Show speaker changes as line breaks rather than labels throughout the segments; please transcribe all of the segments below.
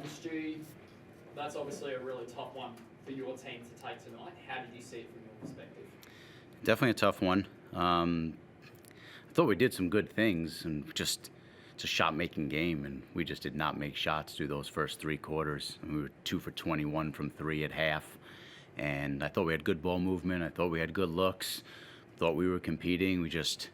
Stu, that's obviously a really tough one for your team to take tonight. How did you see it from your perspective?
Definitely a tough one. I thought we did some good things, and it's a shot-making game, and we just did not make shots through those first three quarters. We were 2 for 21 from three at half, and I thought we had good ball movement. I thought we had good looks. Thought we were competing. We just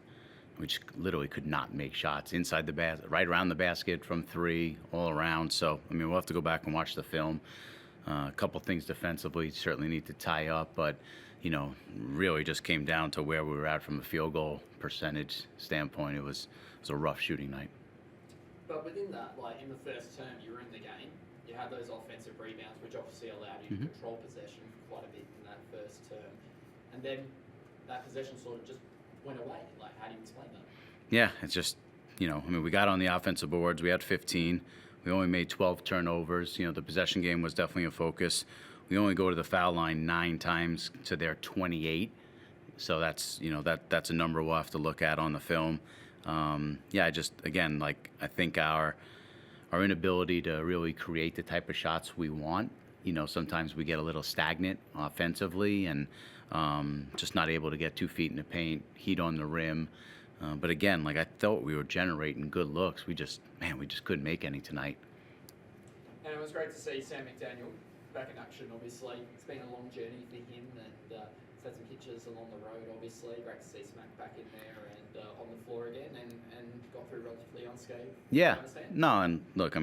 literally could not make shots inside the basket, right around the basket, from three, all around. So I mean, we'll have to go back and watch the film. A couple things defensively certainly need to tie up, but really just came down to where we were at from a field goal percentage standpoint. It was a rough shooting night.
But within that, like in the first term, you were in the game. You had those offensive rebounds, which obviously allowed you to control possession for quite a bit in that first term. And then that possession sort of just went away. Like, how do you explain that?
Yeah, it's just, we got on the offensive boards. We had 15. We only made 12 turnovers. The possession game was definitely a focus. We only go to the foul line 9 times to their 28. So that's, that's a number we'll have to look at on the film. Again, I think our inability to really create the type of shots we want. Sometimes we get a little stagnant offensively and just not able to get 2 feet in the paint, heat on the rim. But again, I thought we were generating good looks. We just couldn't make any tonight.
And it was great to see Sam McDaniel back in action, obviously. It's been a long journey for him, and he's had some pitches along the road, obviously. Great to see Smack back in there and on the floor again, and got through relatively unscathed.
Yeah. No, and look,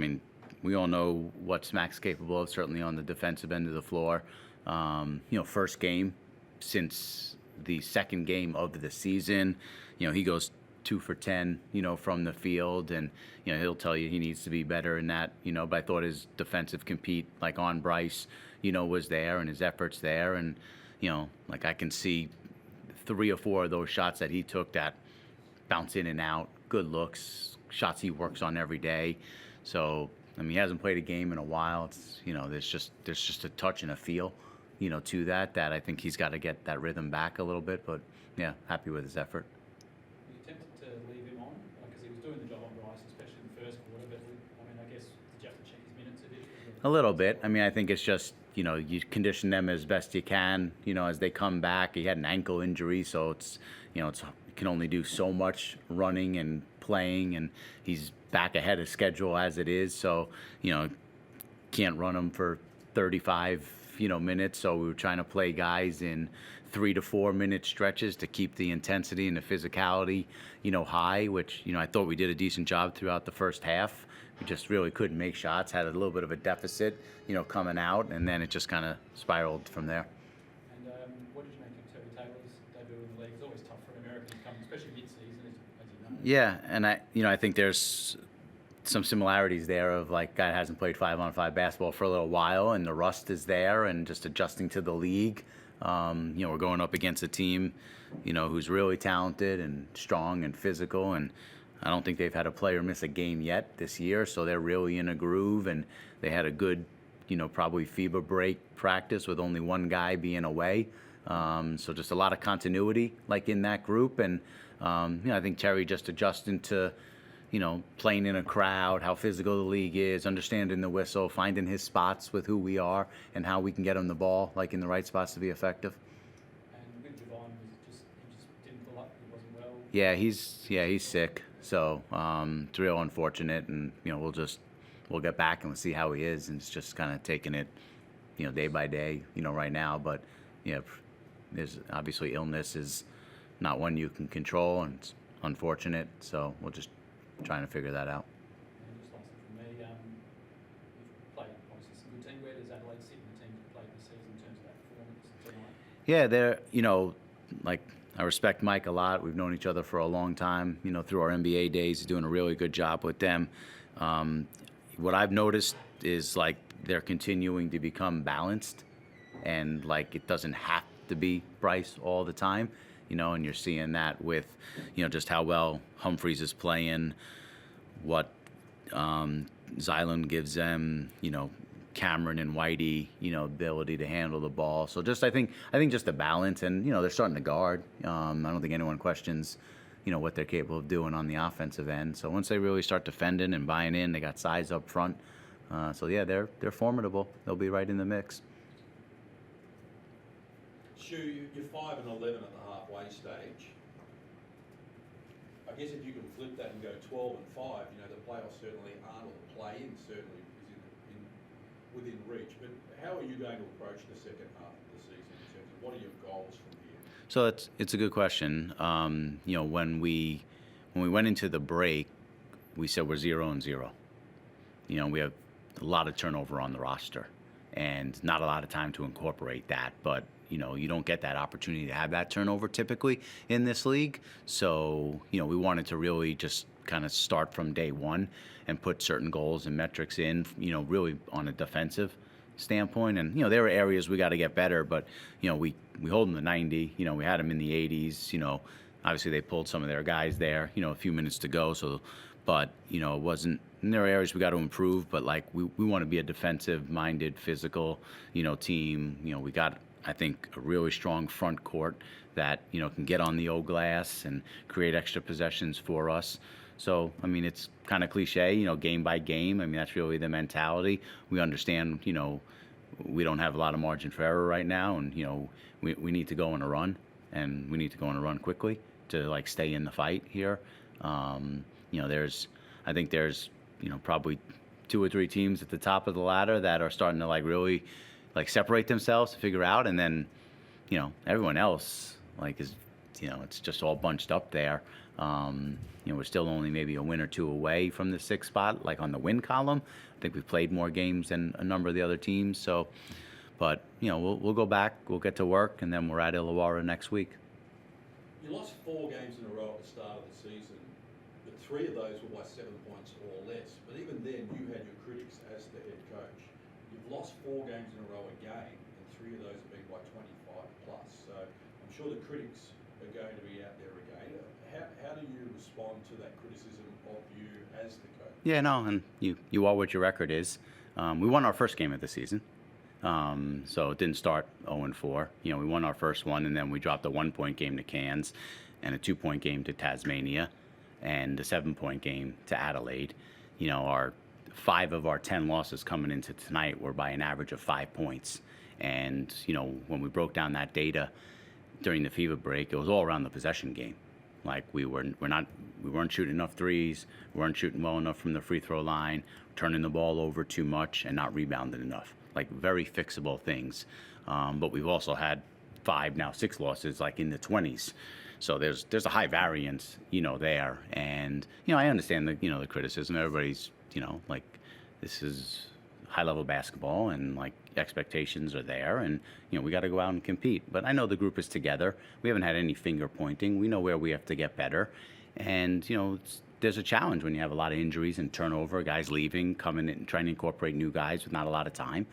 we all know what Smack's capable of, certainly on the defensive end of the floor. First game since the second game of the season, he goes 2 for 10, from the field, and he'll tell you he needs to be better in that, but I thought his defensive compete, on Bryce, was there, and his efforts there, and I can see 3 or 4 of those shots that he took that bounce in and out, good looks, shots he works on every day. So he hasn't played a game in a while. It's there's just a touch and a feel, to that I think he's got to get that rhythm back a little bit. But yeah, happy with his effort.
Were you tempted to leave him on because he was doing the job on Bryce, especially in the first quarter? But I guess did you have to check his minutes a bit?
A little bit. I think it's just you condition them as best you can. As they come back. He had an ankle injury, so it's can only do so much running and playing, and he's back ahead of schedule as it is. So can't run him for 35 minutes. So we were trying to play guys in 3 to 4 minute stretches to keep the intensity and the physicality high, which I thought we did a decent job throughout the first half. We just really couldn't make shots, had a little bit of a deficit coming out, and then it just kind of spiraled from there.
And what did you make of Terry Taylor's debut in the league? It's always tough for an American to come, especially mid-season, as you know.
Yeah, and I think there's some similarities there of guy that hasn't played 5-on-5 basketball for a little while, and the rust is there, and just adjusting to the league. We're going up against a team, who's really talented and strong and physical, and I don't think they've had a player miss a game yet this year, so they're really in a groove, and they had a good, probably FIBA break practice with only one guy being away. So just a lot of continuity, in that group, and I think Terry just adjusting to, playing in a crowd, how physical the league is, understanding the whistle, finding his spots with who we are, and how we can get him the ball, in the right spots to be effective.
And with Javon, he just didn't pull up. He wasn't well.
Yeah, he's sick. So it's real unfortunate, and we'll get back and we'll see how he is, and it's just kind of taking it, day by day, right now. But there's obviously illness is not one you can control, and it's unfortunate. So we're just trying to figure that out.
And just lastly from me, you've played obviously some good team. Where does Adelaide sit in the teams you've played this season in terms of that performance tonight?
Yeah, they're I respect Mike a lot. We've known each other for a long time, through our NBA days. He's doing a really good job with them. What I've noticed is they're continuing to become balanced, and it doesn't have to be Bryce all the time, and you're seeing that with, just how well Humphreys is playing, what Zylan gives them, Cameron and Whitey, ability to handle the ball. So I think just the balance, and they're starting to guard. I don't think anyone questions, what they're capable of doing on the offensive end. So once they really start defending and buying in, they got size up front. So yeah, they're formidable. They'll be right in the mix.
Stu, you're 5-11 at the halfway stage. I guess if you can flip that and go 12-5, the playoffs certainly aren't, or the play-in certainly is within reach. But how are you going to approach the second half of the season in terms of what are your goals from here?
So it's a good question. When we went into the break, we said we're 0-0. We have a lot of turnover on the roster, and not a lot of time to incorporate that. But you don't get that opportunity to have that turnover typically in this league. So we wanted to really just kind of start from day one and put certain goals and metrics in. Really on a defensive standpoint, and there are areas we got to get better. But we hold them to 90. We had them in the 80s. Obviously they pulled some of their guys there. A few minutes to go. So, but it wasn't. And there are areas we got to improve. But like we want to be a defensive-minded, physical, team. We got, I think, a really strong front court that can get on the old glass and create extra possessions for us. So, it's kind of cliche, game by game. That's really the mentality. We understand, we don't have a lot of margin for error right now, and we need to go on a run, and we need to go on a run quickly to stay in the fight here. I think there's probably 2 or 3 teams at the top of the ladder that are starting to really separate themselves to figure out, and then everyone else is it's just all bunched up there. We're still only maybe a win or 2 away from the 6th spot, on the win column. I think we've played more games than a number of the other teams. So, but we'll go back, we'll get to work, and then we're at Illawarra next week.
You lost 4 games in a row at the start of the season, but 3 of those were by 7 points or less. But even then, you had your critics as the head coach. You've lost 4 games in a row again, and 3 of those have been by 25 plus. So I'm sure the critics are going to be out there again. How do you respond to that criticism of you as the coach?
Yeah, no, and you are what your record is. We won our first game of the season, so it didn't start 0-4. We won our first one, and then we dropped a 1-point game to Cairns, and a 2-point game to Tasmania, and a 7-point game to Adelaide. Our 5 of our 10 losses coming into tonight were by an average of 5 points. And when we broke down that data during the FIBA break, it was all around the possession game. We weren't shooting enough threes, we weren't shooting well enough from the free throw line, turning the ball over too much, and not rebounding enough. Very fixable things. But we've also had 5, now 6 losses in the 20s. So there's a high variance, there. And I understand the criticism. Everybody's this is high-level basketball, and expectations are there, and we got to go out and compete. But I know the group is together. We haven't had any finger pointing. We know where we have to get better, and there's a challenge when you have a lot of injuries and turnover, guys leaving, coming in, trying to incorporate new guys with not a lot of time.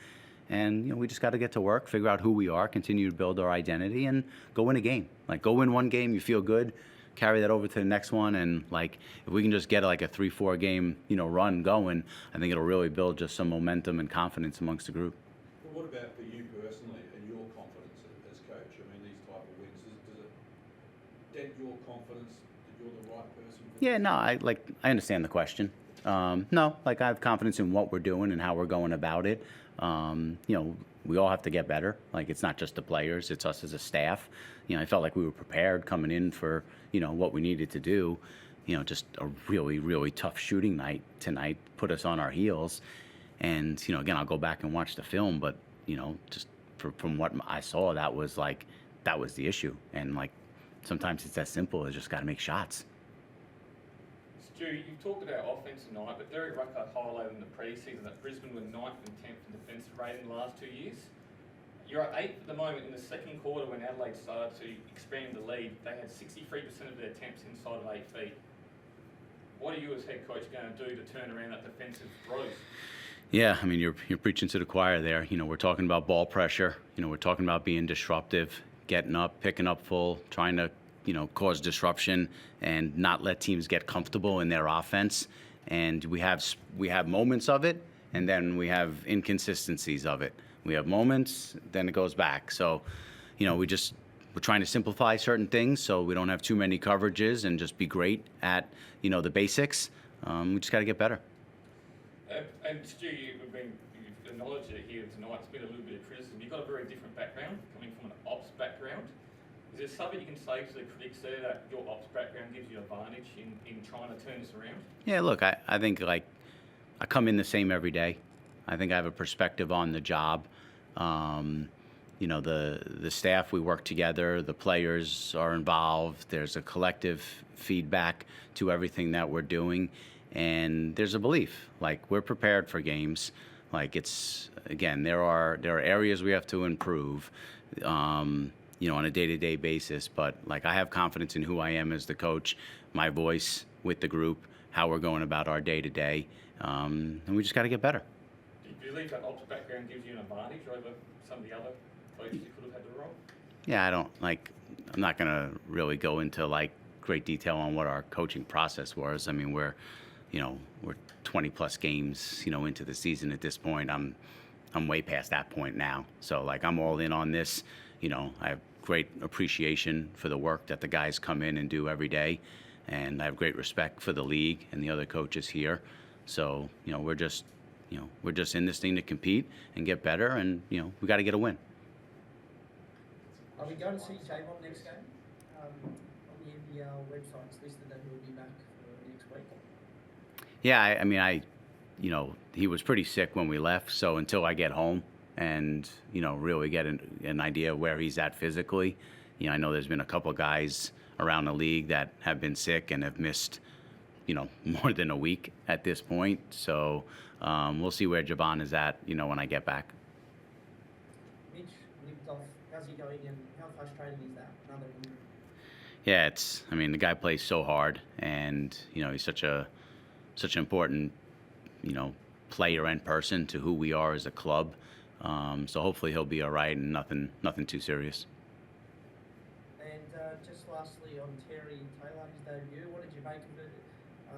And we just got to get to work, figure out who we are, continue to build our identity, and go win a game. Go win one game, you feel good. Carry that over to the next one, and if we can just get a 3-4 game run going, I think it'll really build just some momentum and confidence amongst the group.
Well, what about for you personally and your confidence as coach? These type of wins, does it dent your confidence that you're the right person?
Yeah, no, I understand the question. No, I have confidence in what we're doing and how we're going about it. We all have to get better. It's not just the players, it's us as a staff. I felt like we were prepared coming in for, what we needed to do. Just a really, really tough shooting night tonight put us on our heels. And, again, I'll go back and watch the film, but, just from what I saw, that was the issue. And, sometimes it's as simple as just got to make shots.
Stu, you've talked about offense tonight, but Derek Rucker highlighted in the preseason that Brisbane were 9th and 10th in defensive rating the last 2 years. You're at 8th at the moment. In the second quarter, when Adelaide started to expand the lead, they had 63% of their attempts inside of 8 feet. What are you as head coach going to do to turn around that defensive growth?
Yeah, you're preaching to the choir there. We're talking about ball pressure. We're talking about being disruptive, getting up, picking up full, trying to cause disruption and not let teams get comfortable in their offense. And we have moments of it, and then we have inconsistencies of it. We have moments, then it goes back. So, we're trying to simplify certain things so we don't have too many coverages and just be great at, the basics. We just got to get better.
And Stu, you've acknowledged it here tonight. It's been a little bit of criticism. You've got a very different background, coming from an ops background. Is there something you can say to the critics there that your ops background gives you an advantage in trying to turn this around?
Yeah, look, I think like I come in the same every day. I think I have a perspective on the job. You know, the staff, we work together, the players are involved, there's a collective feedback to everything that we're doing, and there's a belief, like we're prepared for games. Like it's, again, there are areas we have to improve, you know, on a day-to-day basis, but like I have confidence in who I am as the coach, my voice with the group, how we're going about our day-to-day, and we just got to get better.
Do you believe that ops background gives you an advantage over some of the other coaches you could have had the role?
Yeah, I'm not going to really go into like great detail on what our coaching process was. I mean, we're 20 plus games, you know, into the season at this point. I'm way past that point now. So like I'm all in on this. You know, I have great appreciation for the work that the guys come in and do every day. And I have great respect for the league and the other coaches here. So, you know, we're just in this thing to compete and get better, and, you know, we got to get a win.
Are we going to see Javon next game? On the NBL website, it's listed that he'll be back for next week.
Yeah, I mean, you know, he was pretty sick when we left, so until I get home and, you know, really get an idea of where he's at physically, you know, I know there's been a couple guys around the league that have been sick and have missed, you know, more than a week at this point. So we'll see where Javon is at, you know, when I get back.
Mitch limped off. How's he going, and how frustrating is that? Another injury.
Yeah, I mean, the guy plays so hard, and, you know, he's such an important, you know, player and person to who we are as a club. So hopefully he'll be all right and nothing too serious.
And just lastly on Terry Taylor, his debut, what did you make of it?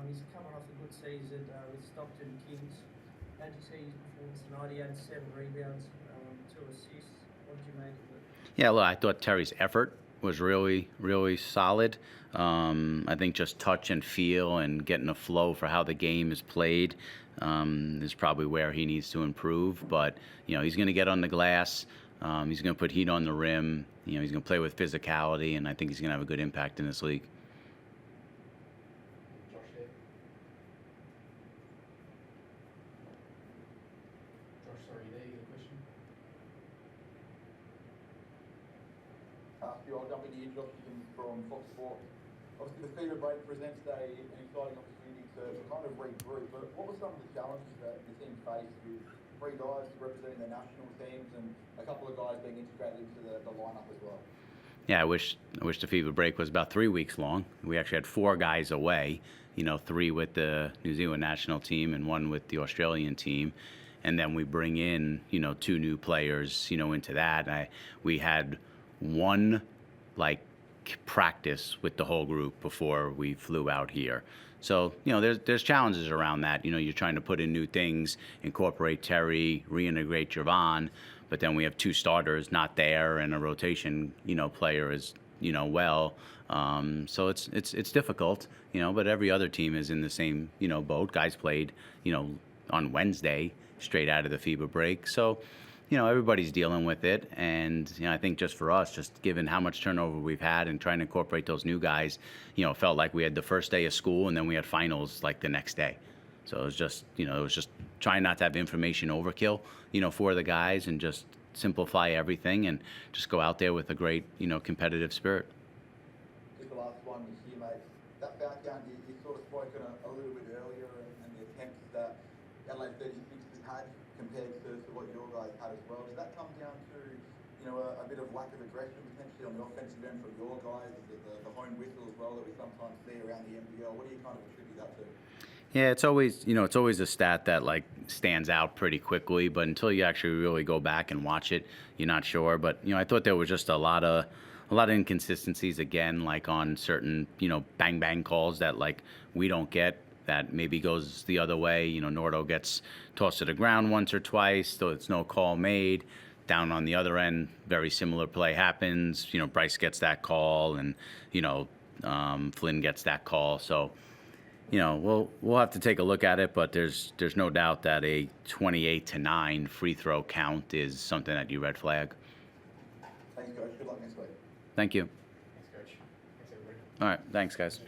He's coming off a good season with Stockton Kings. How did you see his performance tonight? He had 7 rebounds, 2 assists. What did you make of it?
Yeah, look, I thought Terry's effort was really, really solid. I think just touch and feel and getting a flow for how the game is played is probably where he needs to improve. But, you know, he's going to get on the glass. He's going to put heat on the rim. You know, he's going to play with physicality, and I think he's going to have a good impact in this league.
Josh here. Josh, sorry, there you got a question?
I'll jump in here, Josh from Fox Sports. Obviously, the Fever Break presents an exciting opportunity to kind of regroup, but what were some of the challenges that the team faced with 3 guys representing the national teams and a couple of guys being integrated into the lineup as well?
Yeah, I wish the Fever Break was about 3 weeks long. We actually had 4 guys away, you know, 3 with the New Zealand national team and 1 with the Australian team. And then we bring in, you know, 2 new players, you know, into that. We had 1, like, practice with the whole group before we flew out here. So, you know, there's challenges around that. You know, you're trying to put in new things, incorporate Terry, reintegrate Javon, but then we have 2 starters not there and a rotation, you know, player is, you know, well. So it's difficult, you know, but every other team is in the same, you know, boat. Guys played, you know, on Wednesday straight out of the FIBA break. So, you know, everybody's dealing with it. And, you know, I think just for us, just given how much turnover we've had and trying to incorporate those new guys, you know, it felt like we had the first day of school and then we had finals like the next day. So it was just, you know, trying not to have information overkill, you know, for the guys and just simplify everything and just go out there with a great, you know, competitive spirit.
Just the last one this year, mate. That bounce down, you sort of spoken a little bit earlier and the attempts that Adelaide 36 has had compared to what your guys had as well. Does that come down to, you know, a bit of lack of aggression potentially on the offensive end from your guys? Is it the home whistle as well that we sometimes see around the NBL? What do you kind of attribute that to?
Yeah, it's always a stat that like stands out pretty quickly, but until you actually really go back and watch it, you're not sure. But, you know, I thought there was just a lot of inconsistencies again, like on certain, you know, bang calls that like we don't get, that maybe goes the other way. You know, Nordo gets tossed to the ground once or twice, so it's no call made. Down on the other end, very similar play happens. You know, Bryce gets that call, and, you know, Flynn gets that call. So, you know, we'll have to take a look at it, but there's no doubt that a 28-9 free throw count is something that you red flag.
Thanks, guys. Good luck next week.
Thank you.
Thanks, Coach. Thanks, everybody.
All right, thanks, guys.
Stu?